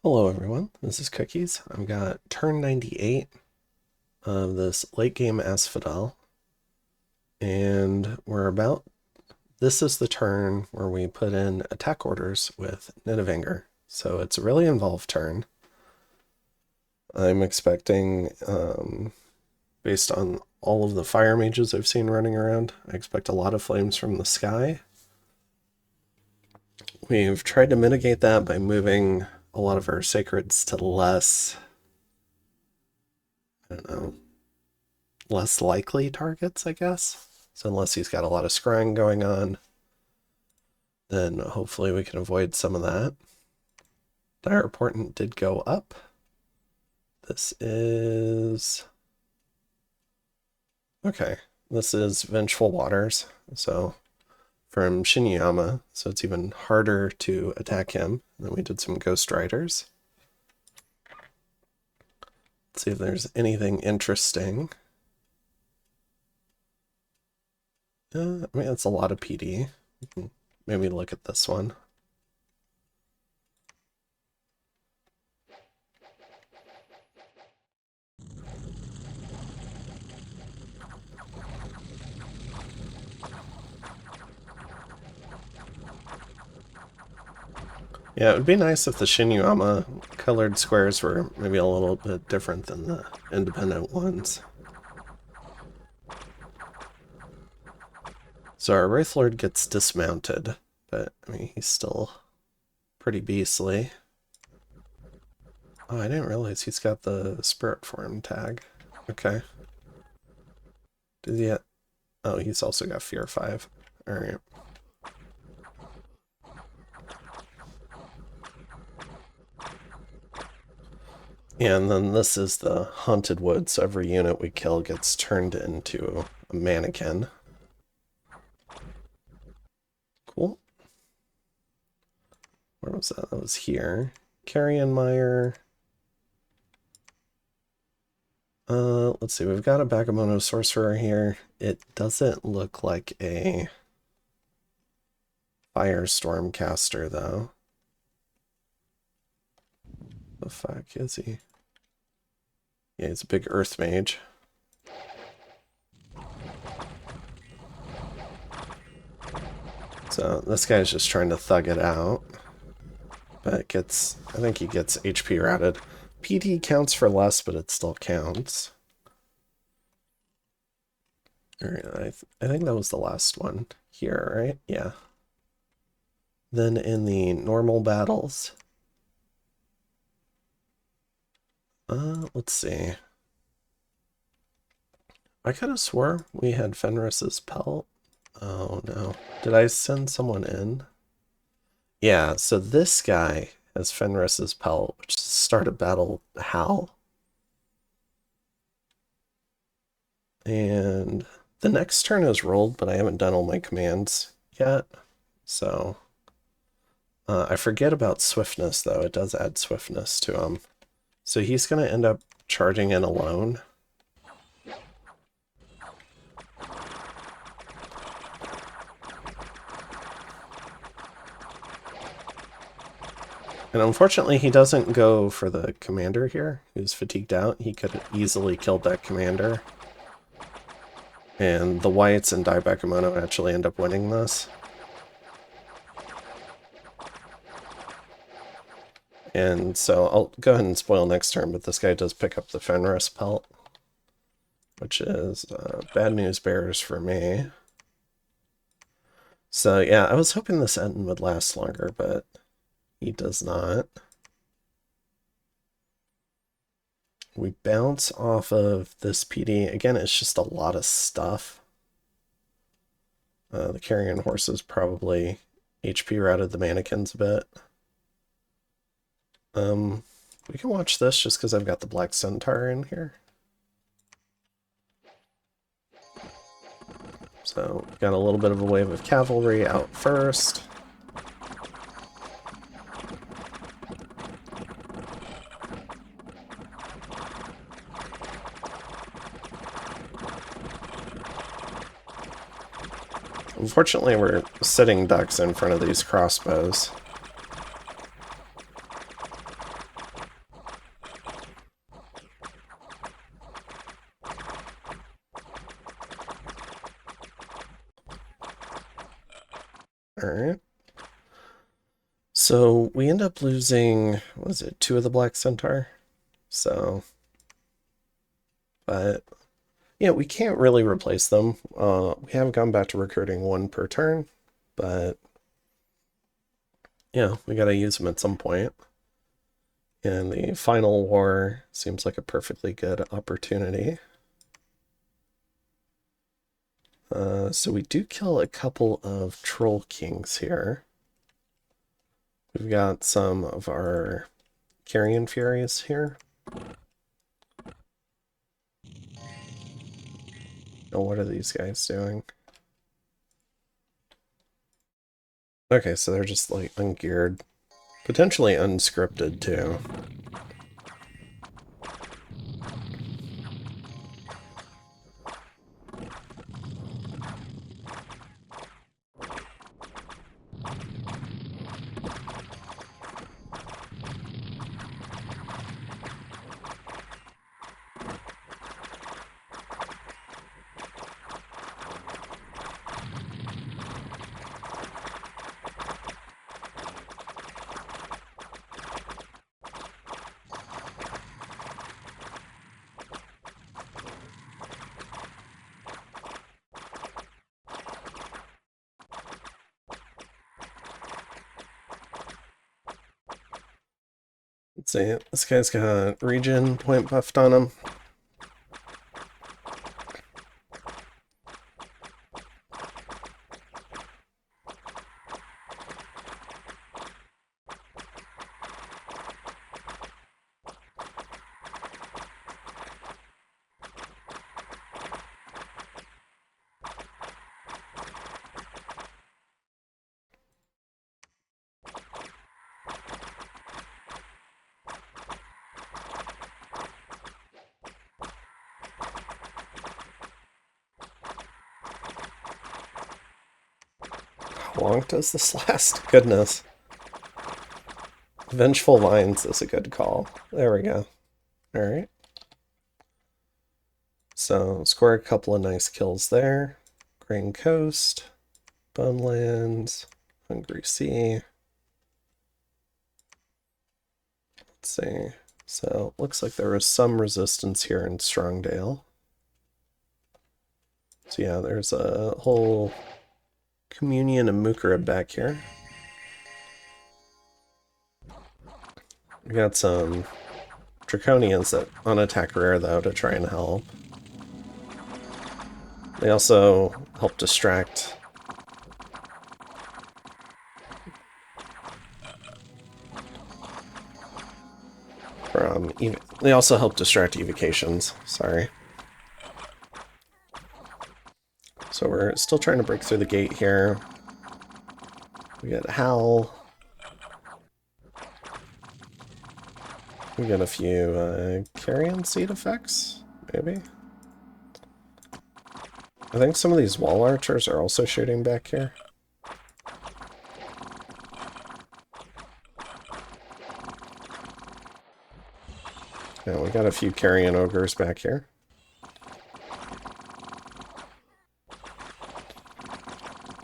Hello everyone, this is Cookies. I've got turn 98 of this late game Asphodel, and this is the turn where we put in attack orders with Nidavellir. So it's a really involved turn. I'm expecting, based on all of the fire mages I've seen running around, I expect a lot of flames from the sky. We've tried to mitigate that by moving a lot of our sacreds to less, I don't know, less likely targets, I guess. So unless he's got a lot of scrying going on, then hopefully we can avoid some of that. Dire Portent did go up. This is... okay, this is Vengeful Waters, so from Shinyama, so it's even harder to attack him. And then we did some Ghost Riders. Let's see if there's anything interesting. I mean, it's a lot of PD. Maybe look at this one. Yeah, it would be nice if the Shinyama colored squares were maybe a little bit different than the independent ones. So our Wraith Lord gets dismounted, but I mean, he's still pretty beastly. Oh, I didn't realize he's got the Spirit Form tag. Okay. Did he? Oh, he's also got Fear 5. Alright. And then this is the Haunted Wood, so every unit we kill gets turned into a mannequin. Cool. Where was that? That was here. Carrion Mire. Let's see, we've got a Bagamono Sorcerer here. It doesn't look like a Firestorm caster, though. The fuck is he? Yeah, he's a big Earth Mage. So this guy's just trying to thug it out. But gets, I think he gets HP routed. PD counts for less, but it still counts. Alright, I think that was the last one here, right? Yeah. Then in the normal battles, let's see. I could have swore we had Fenris's pelt. Oh no. Did I send someone in? Yeah, so this guy has Fenris's pelt, which is start a battle Howl. And the next turn is rolled, but I haven't done all my commands yet. So I forget about swiftness, though. It does add swiftness to him. So he's going to end up charging in alone. And unfortunately, he doesn't go for the commander here, who's fatigued out. He could have easily killed that commander. And the whites and Dai Bakemono actually end up winning this. And so I'll go ahead and spoil next turn, but this guy does pick up the Fenris pelt, which is bad news bears for me. So yeah, I was hoping this end would last longer, but he does not. We bounce off of this PD. Again, it's just a lot of stuff. The carrion horses probably HP routed the mannequins a bit. We can watch this just because I've got the Black Centaur in here. So, got a little bit of a wave of cavalry out first. Unfortunately, we're sitting ducks in front of these crossbows. Alright. So we end up losing, what was it, 2 of the Black Centaur? So, but yeah, we can't really replace them. We haven't gone back to recruiting 1 per turn, but yeah, we gotta use them at some point. And the final war seems like a perfectly good opportunity. So we do kill a couple of Troll Kings here. We've got some of our Carrion Furies here. Oh, what are these guys doing? Okay, so they're just like ungeared. Potentially unscripted too. Let's see, this guy's got regen point buffed on him. How long does this last? Goodness. Vengeful Vines is a good call. There we go. Alright. So, score a couple of nice kills there. Grain Coast, Bonelands, Hungry Sea. Let's see. So, looks like there was some resistance here in Strongdale. So yeah, there's a whole communion of Mukarib back here. We got some Draconians that unattack rare, though, to try and help. They also help distract from... They also help distract evocations. Sorry. So we're still trying to break through the gate here. We got Howl. We got a few Carrion Seed effects, maybe? I think some of these wall archers are also shooting back here. Yeah, we got a few Carrion Ogres back here.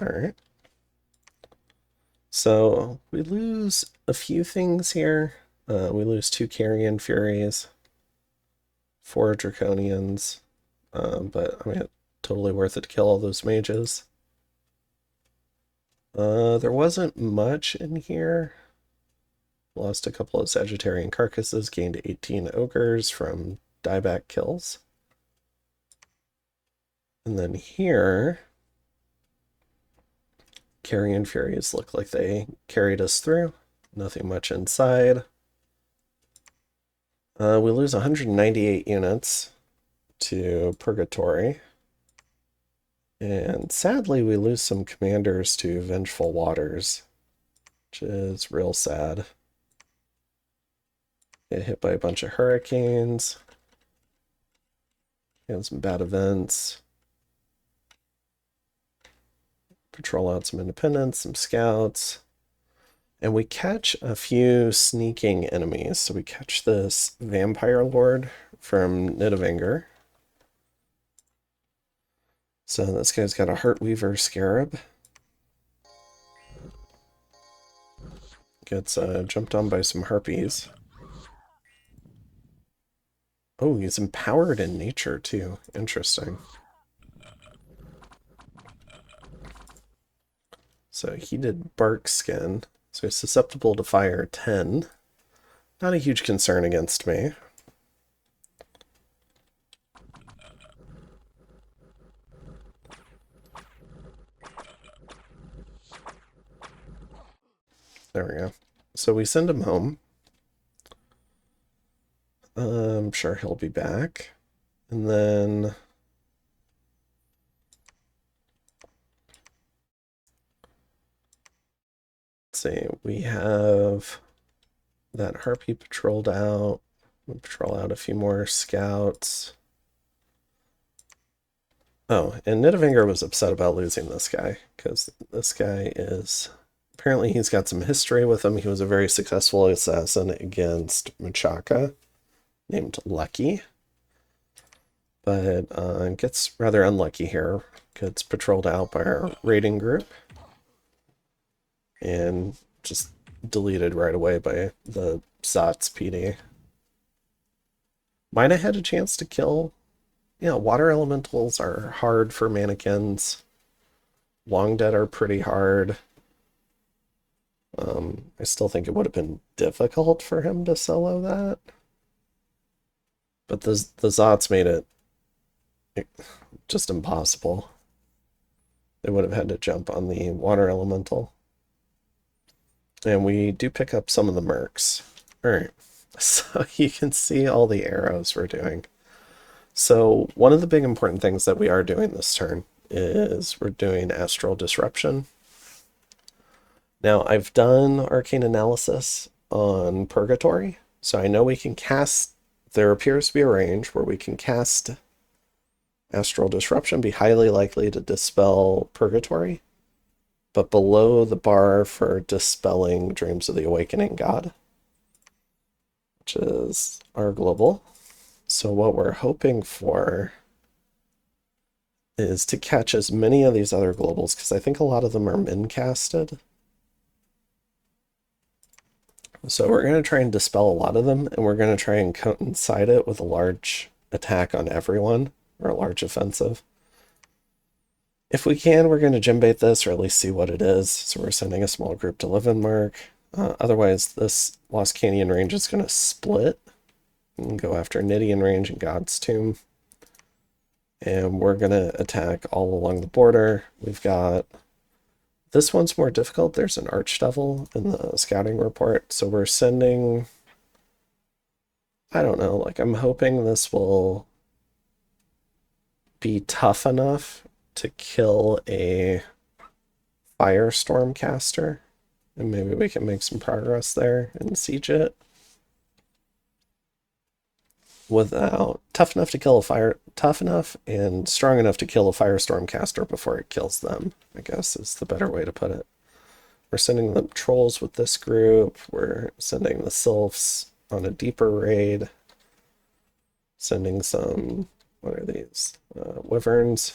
Alright. So, we lose a few things here. We lose 2 Carrion Furies, 4 Draconians, but I mean, totally worth it to kill all those mages. There wasn't much in here. Lost a couple of Sagittarian carcasses, gained 18 ogres from dieback kills. And then here, Carrion Furies look like they carried us through. Nothing much inside. We lose 198 units to Purgatory. And sadly, we lose some commanders to Vengeful Waters, which is real sad. Get hit by a bunch of hurricanes. And some bad events. Patrol out some independents, some scouts. And we catch a few sneaking enemies. So we catch this Vampire Lord from Nidavellir. So this guy's got a Heartweaver Scarab. gets jumped on by some harpies. Oh, he's empowered in nature too. Interesting. So heated bark skin. So he's susceptible to fire 10. Not a huge concern against me. There we go. So we send him home. I'm sure he'll be back. And then... let's see, we have that harpy patrolled out. We'll patrol out a few more scouts. Oh, and Nidavinger was upset about losing this guy, because this guy is... apparently he's got some history with him. He was a very successful assassin against Machaka, named Lucky. But gets rather unlucky here. Gets patrolled out by our raiding group. And just deleted right away by the Zots PD. Might have had a chance to kill. Yeah, water elementals are hard for mannequins. Long Dead are pretty hard. I still think it would have been difficult for him to solo that. But the Zots made it just impossible. They would have had to jump on the water elemental. And we do pick up some of the mercs. Alright, so you can see all the arrows we're doing. So one of the big important things that we are doing this turn is we're doing Astral Disruption. Now, I've done Arcane Analysis on Purgatory, so I know we can cast... there appears to be a range where we can cast Astral Disruption, be highly likely to dispel Purgatory, but below the bar for dispelling Dreams of the Awakening God, which is our global. So what we're hoping for is to catch as many of these other globals, because I think a lot of them are min-casted. So we're going to try and dispel a lot of them, and we're going to try and coincide it with a large attack on everyone, or a large offensive. If we can, we're going to gem bait this, or at least see what it is. So we're sending a small group to Leavenmark. Otherwise, this Lost Canyon range is going to split and go after Nidian range and God's Tomb. And we're going to attack all along the border. We've got... this one's more difficult. There's an Archdevil in the scouting report. So we're sending... I don't know, like I'm hoping this will be tough enough to kill a Firestorm caster. And maybe we can make some progress there and siege it. Without... tough enough to kill a fire... tough enough and strong enough to kill a Firestorm caster before it kills them, I guess is the better way to put it. We're sending the trolls with this group. We're sending the sylphs on a deeper raid. Sending some... what are these? Wyverns.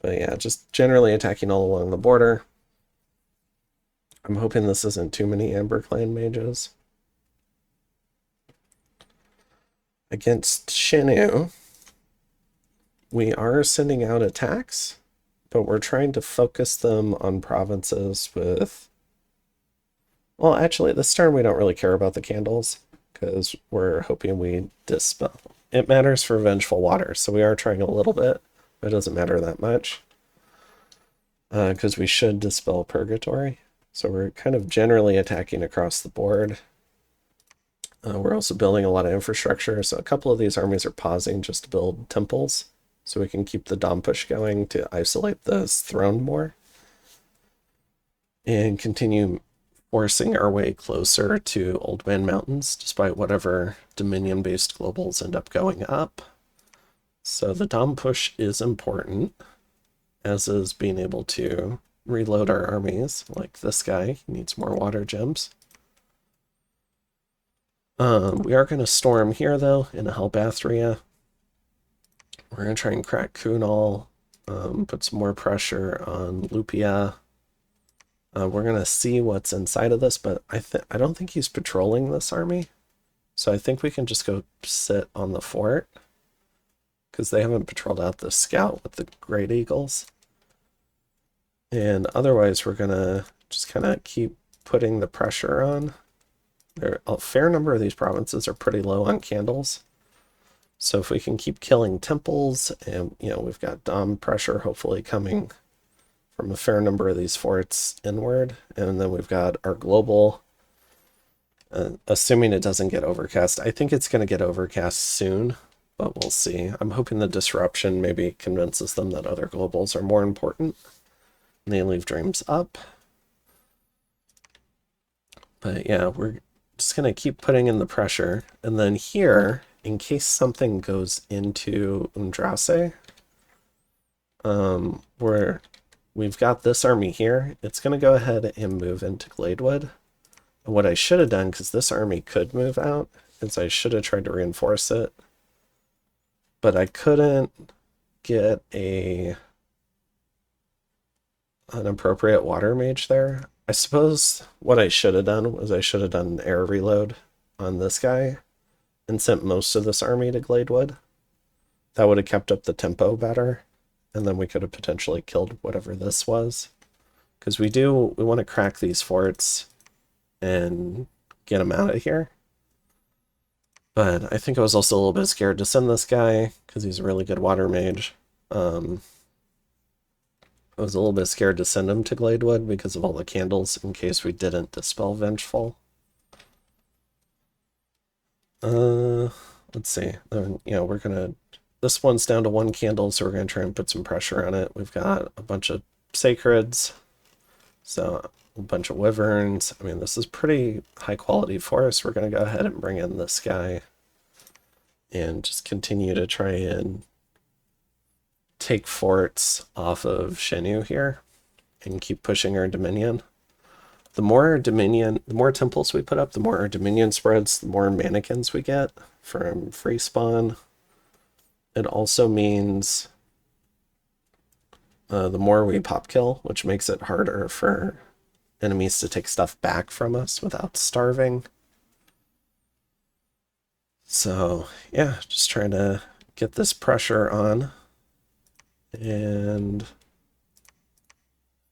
But yeah, just generally attacking all along the border. I'm hoping this isn't too many Amber Clan mages. Against Shinu, we are sending out attacks, but we're trying to focus them on provinces with... well, actually, this turn we don't really care about the candles, because we're hoping we dispel. It matters for Vengeful Water, so we are trying a little bit, but it doesn't matter that much. Because we should dispel Purgatory. So we're kind of generally attacking across the board. We're also building a lot of infrastructure, so a couple of these armies are pausing just to build temples, so we can keep the Dom push going to isolate this throne more. And continue forcing our way closer to Old Man Mountains, despite whatever Dominion-based globals end up going up. So the Dom push is important, as is being able to reload our armies, like this guy. He needs more water gems. We are going to storm here, though, in Helbathria. We're going to try and crack Kunal, put some more pressure on Lupia. We're going to see what's inside of this, but I don't think he's patrolling this army. So I think we can just go sit on the fort because they haven't patrolled out the scout with the Great Eagles. And otherwise, we're going to just kind of keep putting the pressure on. A fair number of these provinces are pretty low on candles. So if we can keep killing temples, and we've got dom pressure hopefully coming from a fair number of these forts inward, and then we've got our global, assuming it doesn't get overcast. I think it's going to get overcast soon, but we'll see. I'm hoping the disruption maybe convinces them that other globals are more important, and they leave dreams up. But yeah, we're just going to keep putting in the pressure, and then here, in case something goes into Umdrase, where we've got this army here, it's going to go ahead and move into Gladewood. And what I should have done, because this army could move out, is I should have tried to reinforce it. But I couldn't get an appropriate water mage there. I suppose what I should have done was I should have done an air reload on this guy and sent most of this army to Gladewood. That would have kept up the tempo better, and then we could have potentially killed whatever this was. Because we want to crack these forts and get them out of here. But I think I was also a little bit scared to send this guy, because he's a really good water mage. I was a little bit scared to send him to Gladewood because of all the candles, in case we didn't dispel Vengeful. Let's see. We're gonna. This one's down to 1 candle, so we're gonna try and put some pressure on it. We've got a bunch of sacreds, so a bunch of wyverns. I mean, this is pretty high quality for us. We're gonna go ahead and bring in this guy and just continue to try and take forts off of Shenu here and keep pushing our Dominion. The more temples we put up, the more our Dominion spreads, the more mannequins we get from free spawn. It also means the more we pop kill, which makes it harder for enemies to take stuff back from us without starving. So yeah, just trying to get this pressure on and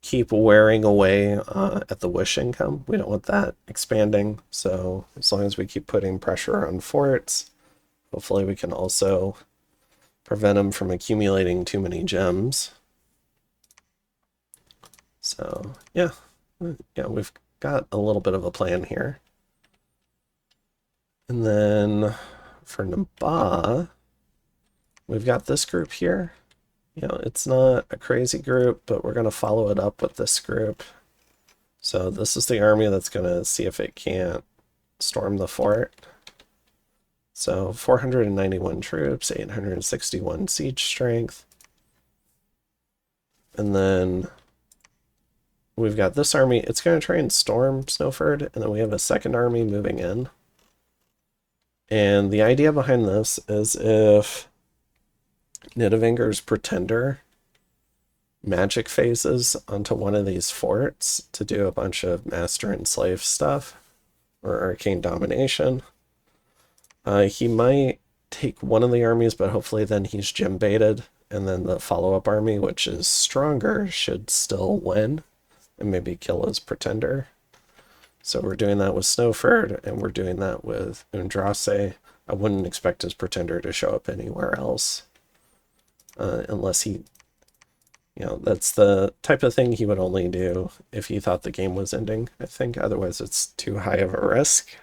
keep wearing away at the wish income. We don't want that expanding, so as long as we keep putting pressure on forts, hopefully we can also prevent them from accumulating too many gems. So yeah, we've got a little bit of a plan here. And then for Naba, we've got this group here. It's not a crazy group, but we're going to follow it up with this group. So this is the army that's going to see if it can't storm the fort. So 491 troops, 861 siege strength. And then we've got this army. It's going to try and storm Snowford, and then we have a second army moving in. And the idea behind this is if Nidavelgir's Pretender magic phases onto one of these forts to do a bunch of Master and Slave stuff, or Arcane Domination, he might take one of the armies, but hopefully then he's gem baited, and then the follow-up army, which is stronger, should still win and maybe kill his Pretender. So we're doing that with Snowford, and we're doing that with Umdrase. I wouldn't expect his Pretender to show up anywhere else. Unless he, that's the type of thing he would only do if he thought the game was ending, I think. Otherwise, it's too high of a risk.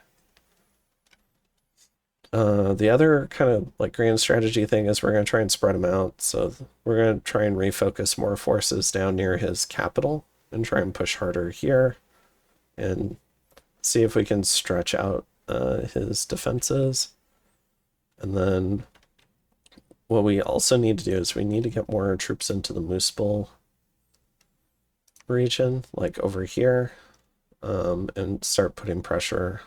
The other kind of like grand strategy thing is we're going to try and spread him out. So we're going to try and refocus more forces down near his capital and try and push harder here and see if we can stretch out his defenses. And then what we also need to do is we need to get more troops into the Moose Bowl region, like over here, and start putting pressure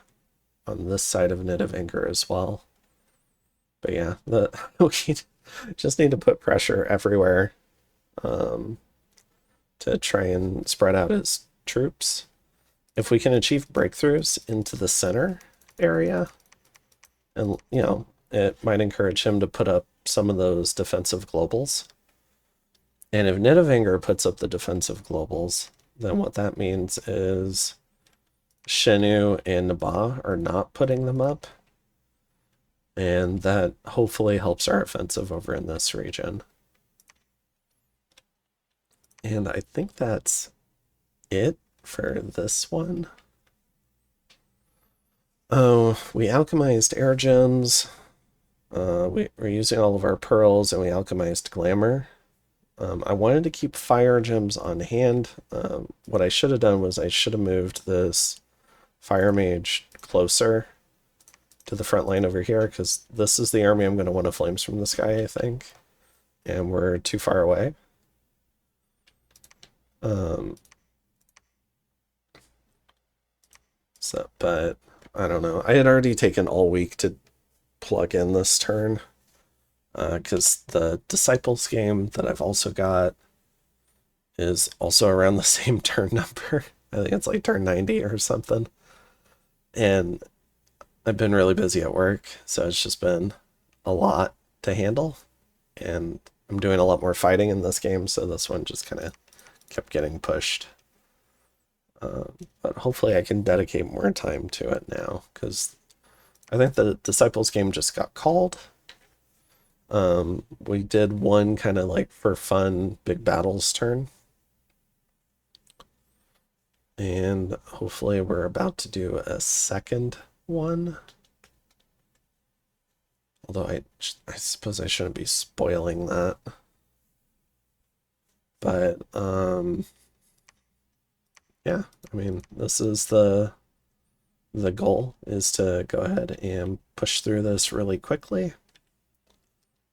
on this side of Nidavelgir as well. But yeah, we just need to put pressure everywhere to try and spread out his troops. If we can achieve breakthroughs into the center area, and, you know, it might encourage him to put up some of those defensive globals. And if Nidavellir puts up the defensive globals, then what that means is Shenu and Naba are not putting them up. And that hopefully helps our offensive over in this region. And I think that's it for this one. Oh, we alchemized air gems. We're using all of our pearls, and we alchemized glamour. I wanted to keep fire gems on hand. What I should have done was I should have moved this fire mage closer to the front line over here, because this is the army I'm going to want to flames from the sky, I think. And we're too far away. But I don't know. I had already taken all week to plug in this turn, because the Disciples game that I've also got is also around the same turn number. I think it's like turn 90 or something. And I've been really busy at work, so it's just been a lot to handle. And I'm doing a lot more fighting in this game, so this one just kind of kept getting pushed. But hopefully I can dedicate more time to it now, because I think the Disciples game just got called. We did one kind of like for fun big battles turn. And hopefully we're about to do a second one. Although I suppose I shouldn't be spoiling that. But, yeah, I mean, this is the goal, is to go ahead and push through this really quickly.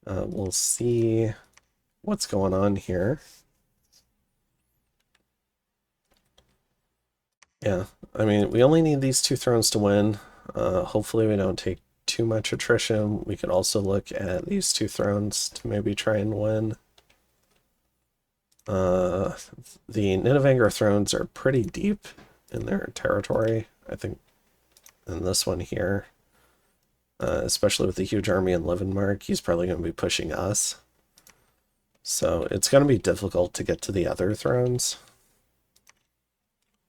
We'll see what's going on here. Yeah, I mean, we only need these 2 thrones to win. Hopefully we don't take too much attrition. We could also look at these 2 thrones to maybe try and win. The Nidavellir thrones are pretty deep in their territory, I think, in this one here. Especially with the huge army in Leavenmark, he's probably going to be pushing us. So it's going to be difficult to get to the other thrones.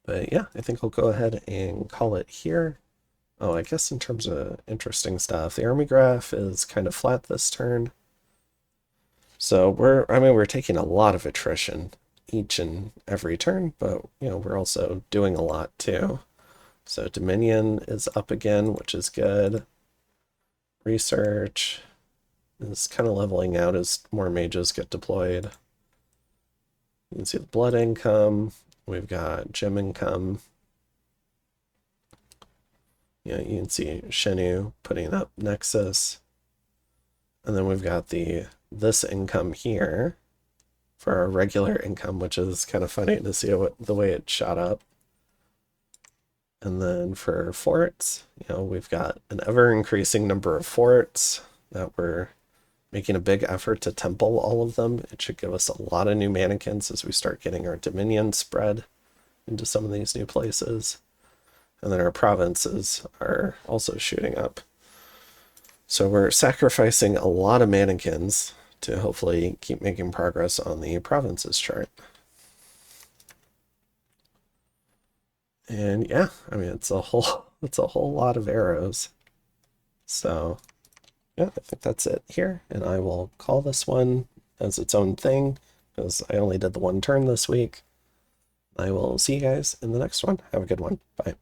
But yeah, I think I'll go ahead and call it here. Oh, I guess in terms of interesting stuff, the army graph is kind of flat this turn. So we're taking a lot of attrition each and every turn, but you know, we're also doing a lot too. So Dominion is up again, which is good. Research is kind of leveling out as more mages get deployed. You can see the blood income. We've got gem income. Yeah, you can see Shenu putting up Nexus. And then we've got this income here for our regular income, which is kind of funny to see the way it shot up. And then for forts, you know, we've got an ever-increasing number of forts that we're making a big effort to temple all of them. It should give us a lot of new mannequins as we start getting our dominion spread into some of these new places. And then our provinces are also shooting up. So we're sacrificing a lot of mannequins to hopefully keep making progress on the provinces chart. And yeah, I mean, it's a whole lot of arrows. So yeah, I think that's it here. And I will call this one as its own thing, because I only did the 1 turn this week. I will see you guys in the next one. Have a good one. Bye.